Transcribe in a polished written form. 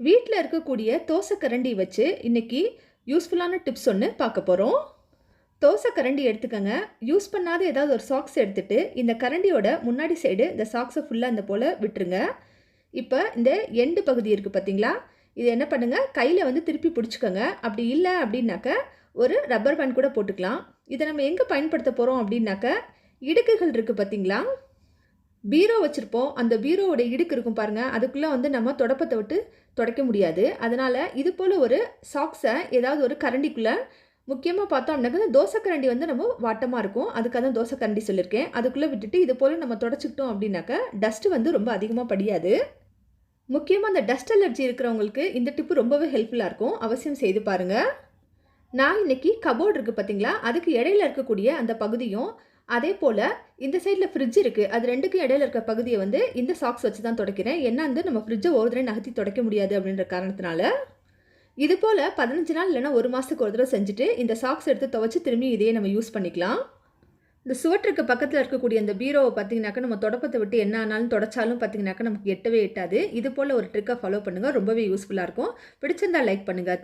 வீட்டில் இருக்கக்கூடிய தோசை கரண்டி வச்சு இன்னைக்கு யூஸ்ஃபுல்லான டிப்ஸ் ஒன்று பார்க்க போகிறோம். தோசை கரண்டி எடுத்துக்கங்க. யூஸ் பண்ணாத ஏதாவது ஒரு சாக்ஸ் எடுத்துட்டு இந்த கரண்டியோட முன்னாடி சைடு இந்த சாக்ஸை ஃபுல்லாக இந்த போல் விட்டுருங்க. இப்போ இந்த எண்டு பகுதி இருக்குது பார்த்தீங்களா, இது என்ன பண்ணுங்கள், கையில் வந்து திருப்பி பிடிச்சிக்கோங்க. அப்படி இல்லை அப்படின்னாக்க ஒரு ரப்பர் பேண்ட் கூட போட்டுக்கலாம். இதை நம்ம எங்கே பயன்படுத்த போகிறோம் அப்படின்னாக்க, இடுக்குகள் இருக்குது பார்த்தீங்களா, பீரோ வச்சுருப்போம், அந்த பீரோவோட இடுக்கு இருக்கும் பாருங்கள், அதுக்குள்ளே வந்து நம்ம தொடப்பத்தை விட்டு துடைக்க முடியாது. அதனால் இது போல் ஒரு சாக்ஸை ஏதாவது ஒரு கரண்டிக்குள்ளே, முக்கியமாக பார்த்தோம் அப்படின்னாக்க தோசை கரண்டி வந்து நம்ம வாட்டமாக இருக்கும், அதுக்காக தான் தோசை கரண்டி சொல்லியிருக்கேன், அதுக்குள்ளே விட்டுட்டு இது போல் நம்ம தொடச்சிக்கிட்டோம் அப்படின்னாக்க டஸ்ட்டு வந்து ரொம்ப அதிகமாக படியாது. முக்கியமாக அந்த டஸ்ட் அலர்ஜி இருக்கிறவங்களுக்கு இந்த டிப்பு ரொம்பவே ஹெல்ப்ஃபுல்லாக இருக்கும். அவசியம் செய்து பாருங்கள். நான் இன்றைக்கி கபோர்டு இருக்குது பார்த்தீங்களா, அதுக்கு இடையில இருக்கக்கூடிய அந்த பகுதியும், அதே போல் இந்த சைடில் ஃப்ரிட்ஜ் இருக்குது, அது ரெண்டுக்கும் இடையில இருக்க பகுதியை வந்து இந்த சாக்ஸ் வச்சு தான் துடைக்கிறேன். ஏன்னா வந்து நம்ம ஃப்ரிட்ஜை ஒரு தடவை நகர்த்தி துடைக்க முடியாது அப்படின்ற காரணத்தினால. இது போல் 15 நாள் இல்லைனா ஒரு மாதத்துக்கு ஒரு தடவை செஞ்சுட்டு இந்த சாக்ஸ் எடுத்து துவைச்சி திரும்பி இதையே நம்ம யூஸ் பண்ணிக்கலாம். இந்த சுவற்றுக்கு பக்கத்தில் இருக்கக்கூடிய அந்த பீரோவை பார்த்தீங்கன்னாக்கா, நம்ம தொடப்பத்தை விட்டு என்ன ஆனாலும் தொடச்சாலும் பார்த்தீங்கன்னாக்கா நமக்கு எட்டவே எட்டாது. இது போல் ஒரு ட்ரிக்கை ஃபாலோ பண்ணுங்கள், ரொம்பவே யூஸ்ஃபுல்லாக இருக்கும். பிடிச்சிருந்தால் லைக் பண்ணுங்கள்.